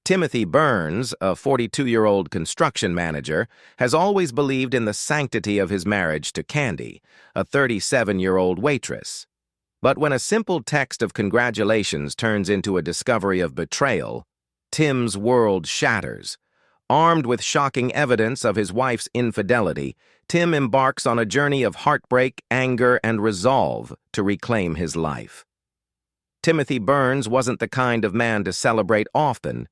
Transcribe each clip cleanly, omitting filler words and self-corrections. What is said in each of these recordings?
Timothy Burns, a 42-year-old construction manager, has always believed in the sanctity of his marriage to Candy, a 37-year-old waitress. But when a simple text of congratulations turns into a discovery of betrayal, Tim's world shatters. Armed with shocking evidence of his wife's infidelity, Tim embarks on a journey of heartbreak, anger, and resolve to reclaim his life. Timothy Burns wasn't the kind of man to celebrate often,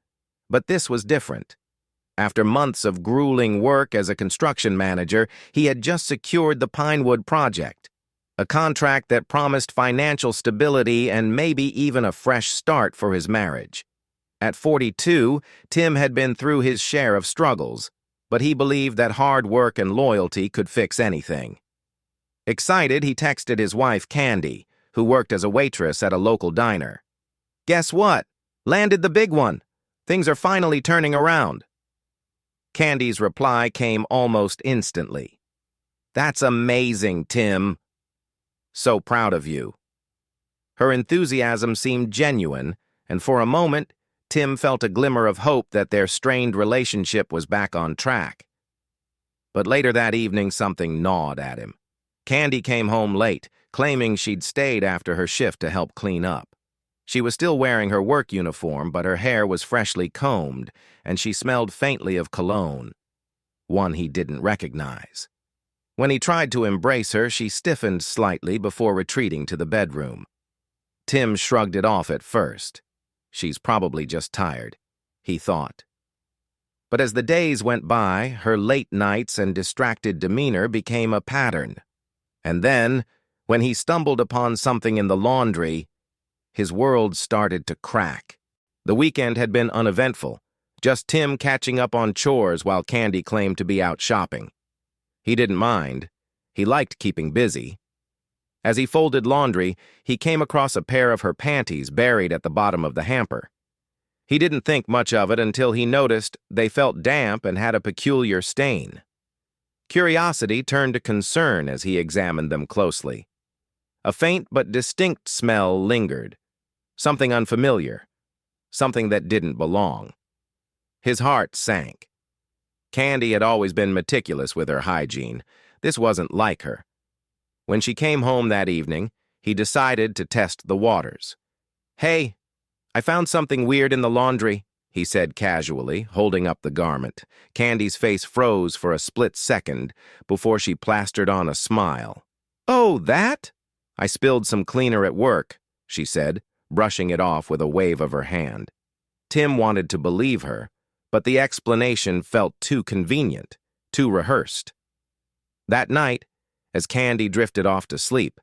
but this was different. After months of grueling work as a construction manager, he had just secured the Pinewood project, a contract that promised financial stability and maybe even a fresh start for his marriage. At 42, Tim had been through his share of struggles, but he believed that hard work and loyalty could fix anything. Excited, he texted his wife, Candy, who worked as a waitress at a local diner. "Guess what? Landed the big one. Things are finally turning around." Candy's reply came almost instantly. "That's amazing, Tim. So proud of you." Her enthusiasm seemed genuine, and for a moment, Tim felt a glimmer of hope that their strained relationship was back on track. But later that evening, something gnawed at him. Candy came home late, claiming she'd stayed after her shift to help clean up. She was still wearing her work uniform, but her hair was freshly combed, and she smelled faintly of cologne, one he didn't recognize. When he tried to embrace her, she stiffened slightly before retreating to the bedroom. Tim shrugged it off at first. She's probably just tired, he thought. But as the days went by, her late nights and distracted demeanor became a pattern. And then, when he stumbled upon something in the laundry, his world started to crack. The weekend had been uneventful, just Tim catching up on chores while Candy claimed to be out shopping. He didn't mind. He liked keeping busy. As he folded laundry, he came across a pair of her panties buried at the bottom of the hamper. He didn't think much of it until he noticed they felt damp and had a peculiar stain. Curiosity turned to concern as he examined them closely. A faint but distinct smell lingered. Something unfamiliar. Something that didn't belong. His heart sank. Candy had always been meticulous with her hygiene. This wasn't like her. When she came home that evening, he decided to test the waters. "Hey, I found something weird in the laundry," he said casually, holding up the garment. Candy's face froze for a split second before she plastered on a smile. "Oh, that? I spilled some cleaner at work," she said, brushing it off with a wave of her hand. Tim wanted to believe her, but the explanation felt too convenient, too rehearsed. That night, as Candy drifted off to sleep,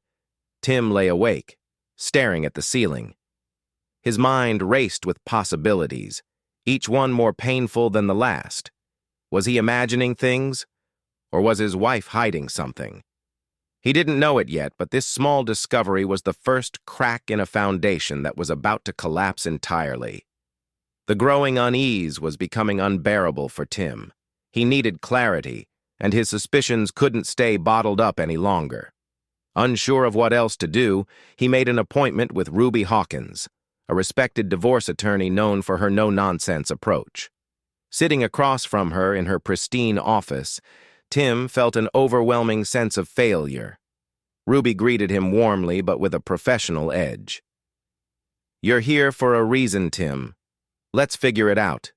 Tim lay awake, staring at the ceiling. His mind raced with possibilities, each one more painful than the last. Was he imagining things, or was his wife hiding something? He didn't know it yet, but this small discovery was the first crack in a foundation that was about to collapse entirely. The growing unease was becoming unbearable for Tim. He needed clarity, and his suspicions couldn't stay bottled up any longer. Unsure of what else to do, he made an appointment with Ruby Hawkins, a respected divorce attorney known for her no-nonsense approach. Sitting across from her in her pristine office, Tim felt an overwhelming sense of failure. Ruby greeted him warmly but with a professional edge. "You're here for a reason, Tim. Let's figure it out."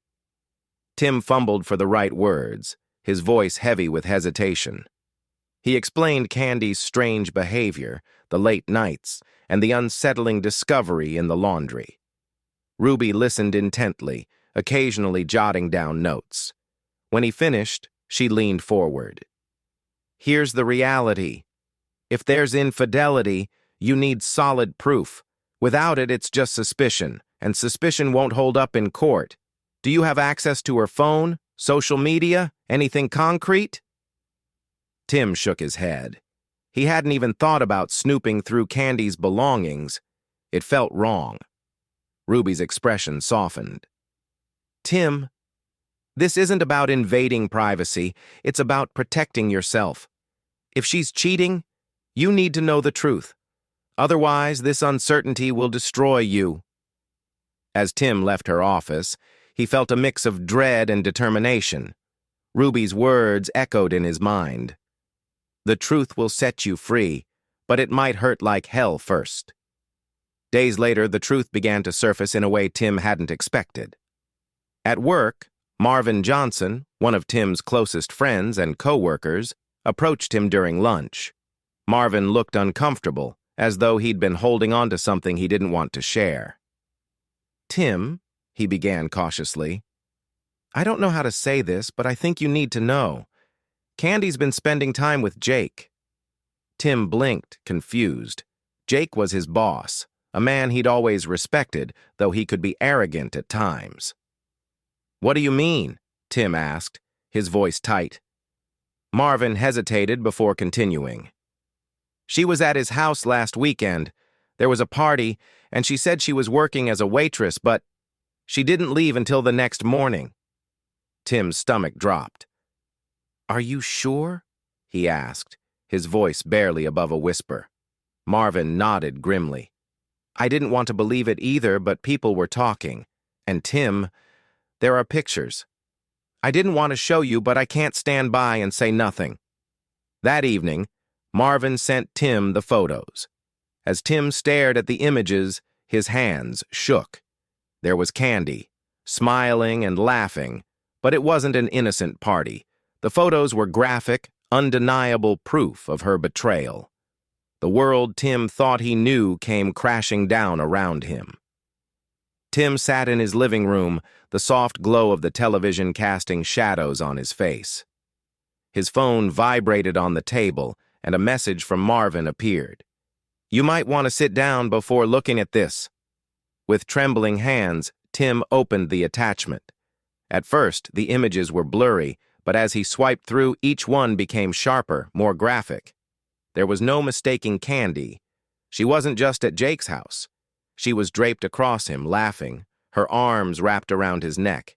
Tim fumbled for the right words, his voice heavy with hesitation. He explained Candy's strange behavior, the late nights, and the unsettling discovery in the laundry. Ruby listened intently, occasionally jotting down notes. When he finished, she leaned forward. "Here's the reality. If there's infidelity, you need solid proof. Without it, it's just suspicion, and suspicion won't hold up in court. Do you have access to her phone, social media, anything concrete?" Tim shook his head. He hadn't even thought about snooping through Candy's belongings. It felt wrong. Ruby's expression softened. "Tim, this isn't about invading privacy. It's about protecting yourself. If she's cheating, you need to know the truth. Otherwise, this uncertainty will destroy you." As Tim left her office, he felt a mix of dread and determination. Ruby's words echoed in his mind. "The truth will set you free, but it might hurt like hell first." Days later, the truth began to surface in a way Tim hadn't expected. At work, Marvin Johnson, one of Tim's closest friends and co-workers, approached him during lunch. Marvin looked uncomfortable, as though he'd been holding on to something he didn't want to share. "Tim," he began cautiously, "I don't know how to say this, but I think you need to know. Candy's been spending time with Jake." Tim blinked, confused. Jake was his boss, a man he'd always respected, though he could be arrogant at times. "What do you mean?" Tim asked, his voice tight. Marvin hesitated before continuing. "She was at his house last weekend. There was a party, and she said she was working as a waitress, but she didn't leave until the next morning." Tim's stomach dropped. "Are you sure?" he asked, his voice barely above a whisper. Marvin nodded grimly. "I didn't want to believe it either, but people were talking. And Tim, there are pictures. I didn't want to show you, but I can't stand by and say nothing." That evening, Marvin sent Tim the photos. As Tim stared at the images, his hands shook. There was Candy, smiling and laughing, but it wasn't an innocent party. The photos were graphic, undeniable proof of her betrayal. The world Tim thought he knew came crashing down around him. Tim sat in his living room, the soft glow of the television casting shadows on his face. His phone vibrated on the table, and a message from Marvin appeared. "You might want to sit down before looking at this." With trembling hands, Tim opened the attachment. At first, the images were blurry, but as he swiped through, each one became sharper, more graphic. There was no mistaking Candy. She wasn't just at Jake's house. She was draped across him, laughing, her arms wrapped around his neck.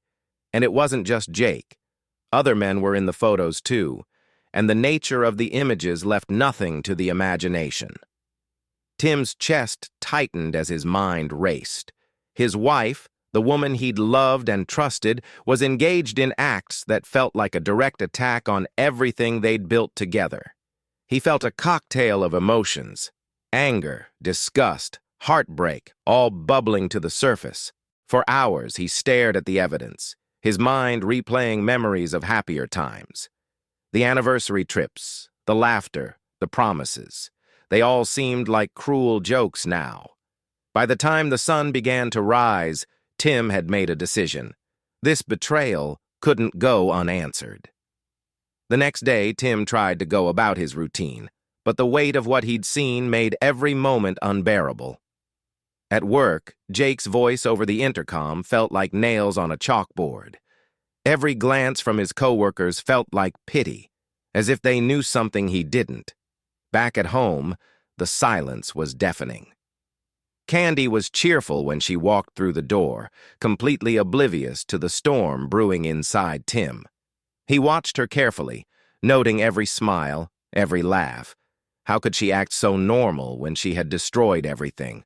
And it wasn't just Jake. Other men were in the photos too, and the nature of the images left nothing to the imagination. Tim's chest tightened as his mind raced. His wife, the woman he'd loved and trusted, was engaged in acts that felt like a direct attack on everything they'd built together. He felt a cocktail of emotions: anger, disgust, heartbreak, all bubbling to the surface. For hours, he stared at the evidence, his mind replaying memories of happier times. The anniversary trips, the laughter, the promises. They all seemed like cruel jokes now. By the time the sun began to rise, Tim had made a decision. This betrayal couldn't go unanswered. The next day, Tim tried to go about his routine, but the weight of what he'd seen made every moment unbearable. At work, Jake's voice over the intercom felt like nails on a chalkboard. Every glance from his coworkers felt like pity, as if they knew something he didn't. Back at home, the silence was deafening. Candy was cheerful when she walked through the door, completely oblivious to the storm brewing inside Tim. He watched her carefully, noting every smile, every laugh. How could she act so normal when she had destroyed everything?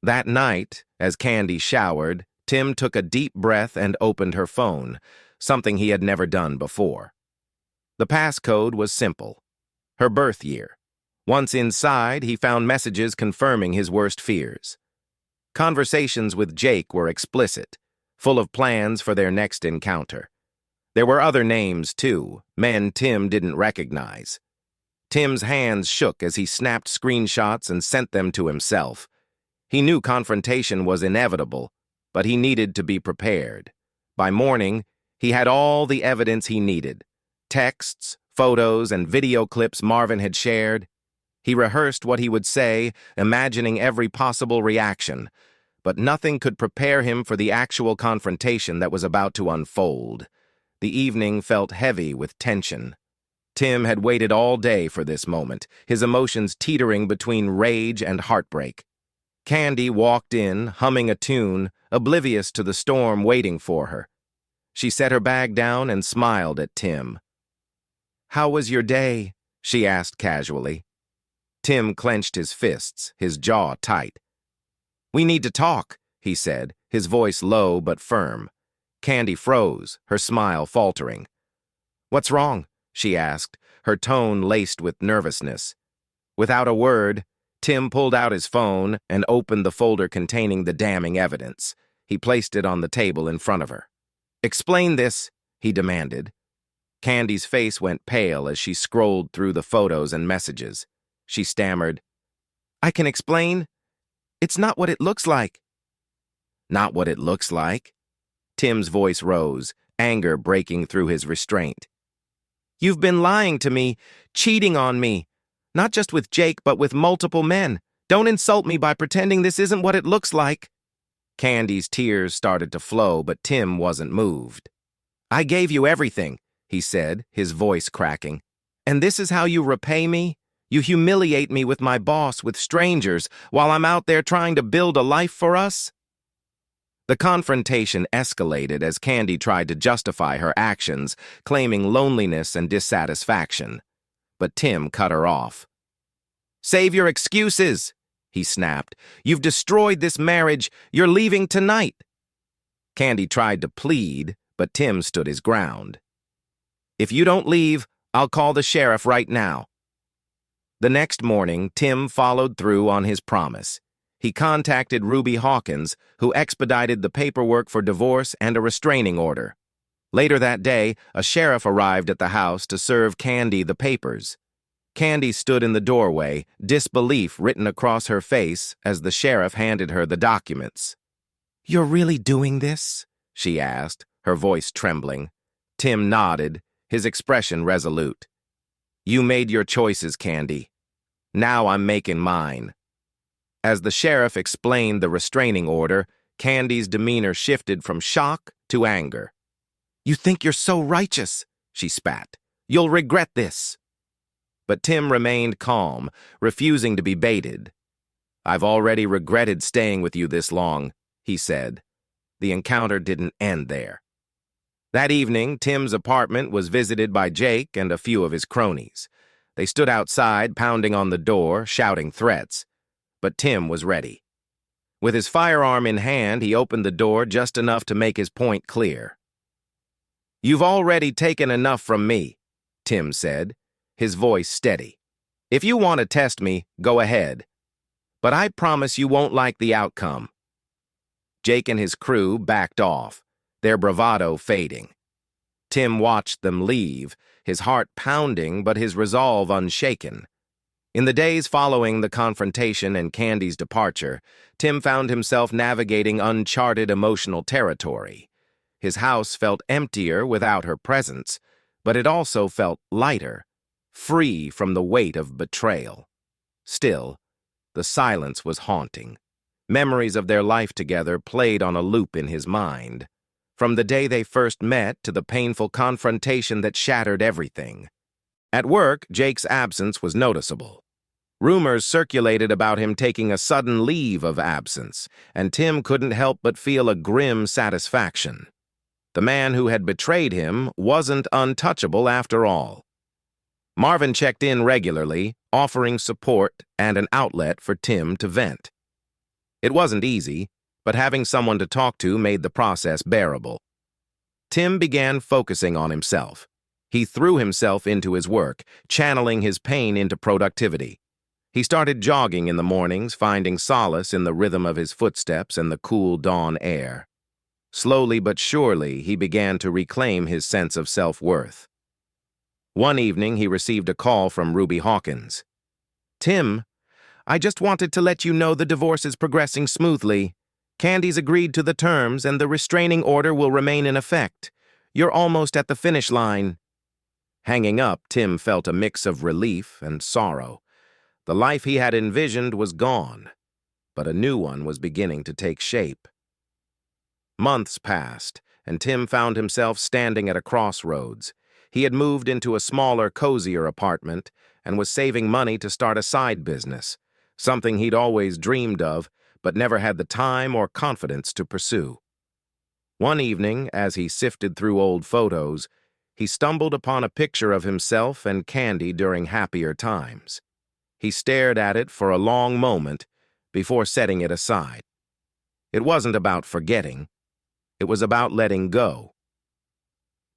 That night, as Candy showered, Tim took a deep breath and opened her phone, something he had never done before. The passcode was simple: her birth year. Once inside, he found messages confirming his worst fears. Conversations with Jake were explicit, full of plans for their next encounter. There were other names, too, men Tim didn't recognize. Tim's hands shook as he snapped screenshots and sent them to himself. He knew confrontation was inevitable, but he needed to be prepared. By morning, he had all the evidence he needed: texts, photos, and video clips Marvin had shared. He rehearsed what he would say, imagining every possible reaction, but nothing could prepare him for the actual confrontation that was about to unfold. The evening felt heavy with tension. Tim had waited all day for this moment, his emotions teetering between rage and heartbreak. Candy walked in, humming a tune, oblivious to the storm waiting for her. She set her bag down and smiled at Tim. "How was your day?" she asked casually. Tim clenched his fists, his jaw tight. "We need to talk," he said, his voice low but firm. Candy froze, her smile faltering. "What's wrong?" she asked, her tone laced with nervousness. Without a word, Tim pulled out his phone and opened the folder containing the damning evidence. He placed it on the table in front of her. "Explain this," he demanded. Candy's face went pale as she scrolled through the photos and messages. She stammered, "I can explain. It's not what it looks like." "Not what it looks like?" Tim's voice rose, anger breaking through his restraint. "You've been lying to me, cheating on me. Not just with Jake, but with multiple men. Don't insult me by pretending this isn't what it looks like." Candy's tears started to flow, but Tim wasn't moved. "I gave you everything," he said, his voice cracking. "And this is how you repay me? You humiliate me with my boss, with strangers, while I'm out there trying to build a life for us?" The confrontation escalated as Candy tried to justify her actions, claiming loneliness and dissatisfaction. But Tim cut her off. "Save your excuses," he snapped. "You've destroyed this marriage. You're leaving tonight." Candy tried to plead, but Tim stood his ground. "If you don't leave, I'll call the sheriff right now." The next morning, Tim followed through on his promise. He contacted Ruby Hawkins, who expedited the paperwork for divorce and a restraining order. Later that day, a sheriff arrived at the house to serve Candy the papers. Candy stood in the doorway, disbelief written across her face as the sheriff handed her the documents. "You're really doing this?" she asked, her voice trembling. Tim nodded, his expression resolute. "You made your choices, Candy. Now I'm making mine." As the sheriff explained the restraining order, Candy's demeanor shifted from shock to anger. "You think you're so righteous," she spat. "You'll regret this." But Tim remained calm, refusing to be baited. "I've already regretted staying with you this long," he said. The encounter didn't end there. That evening, Tim's apartment was visited by Jake and a few of his cronies. They stood outside, pounding on the door, shouting threats. But Tim was ready. With his firearm in hand, he opened the door just enough to make his point clear. "You've already taken enough from me," Tim said, his voice steady. "If you want to test me, go ahead. But I promise you won't like the outcome." Jake and his crew backed off, their bravado fading. Tim watched them leave, his heart pounding but his resolve unshaken. In the days following the confrontation and Candy's departure, Tim found himself navigating uncharted emotional territory. His house felt emptier without her presence, but it also felt lighter, free from the weight of betrayal. Still, the silence was haunting. Memories of their life together played on a loop in his mind, from the day they first met to the painful confrontation that shattered everything. At work, Jake's absence was noticeable. Rumors circulated about him taking a sudden leave of absence, and Tim couldn't help but feel a grim satisfaction. The man who had betrayed him wasn't untouchable after all. Marvin checked in regularly, offering support and an outlet for Tim to vent. It wasn't easy, but having someone to talk to made the process bearable. Tim began focusing on himself. He threw himself into his work, channeling his pain into productivity. He started jogging in the mornings, finding solace in the rhythm of his footsteps and the cool dawn air. Slowly but surely, he began to reclaim his sense of self-worth. One evening, he received a call from Ruby Hawkins. "Tim, I just wanted to let you know the divorce is progressing smoothly. Candy's agreed to the terms and the restraining order will remain in effect. You're almost at the finish line." Hanging up, Tim felt a mix of relief and sorrow. The life he had envisioned was gone, but a new one was beginning to take shape. Months passed, and Tim found himself standing at a crossroads. He had moved into a smaller, cozier apartment and was saving money to start a side business, something he'd always dreamed of, but never had the time or confidence to pursue. One evening, as he sifted through old photos, he stumbled upon a picture of himself and Candy during happier times. He stared at it for a long moment before setting it aside. It wasn't about forgetting. It was about letting go.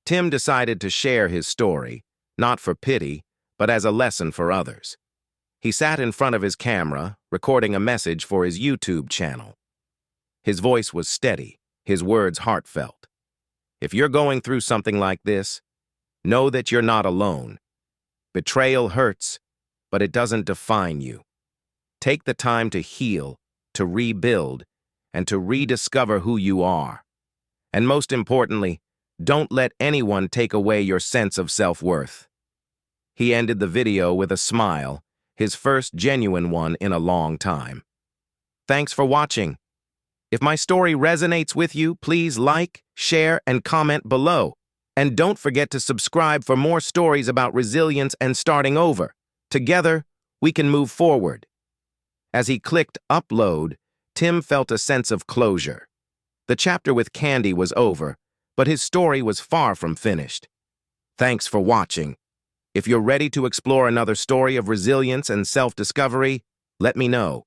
Tim decided to share his story, not for pity, but as a lesson for others. He sat in front of his camera, recording a message for his YouTube channel. His voice was steady, his words heartfelt. If you're going through something like this, know that you're not alone. Betrayal hurts, but it doesn't define you. Take the time to heal, to rebuild, and to rediscover who you are. And most importantly, don't let anyone take away your sense of self-worth. He ended the video with a smile, his first genuine one in a long time. Thanks for watching. If my story resonates with you, please like, share, and comment below. And don't forget to subscribe for more stories about resilience and starting over. Together, we can move forward. As he clicked upload, Tim felt a sense of closure. The chapter with Candy was over, but his story was far from finished. Thanks for watching. If you're ready to explore another story of resilience and self-discovery, let me know.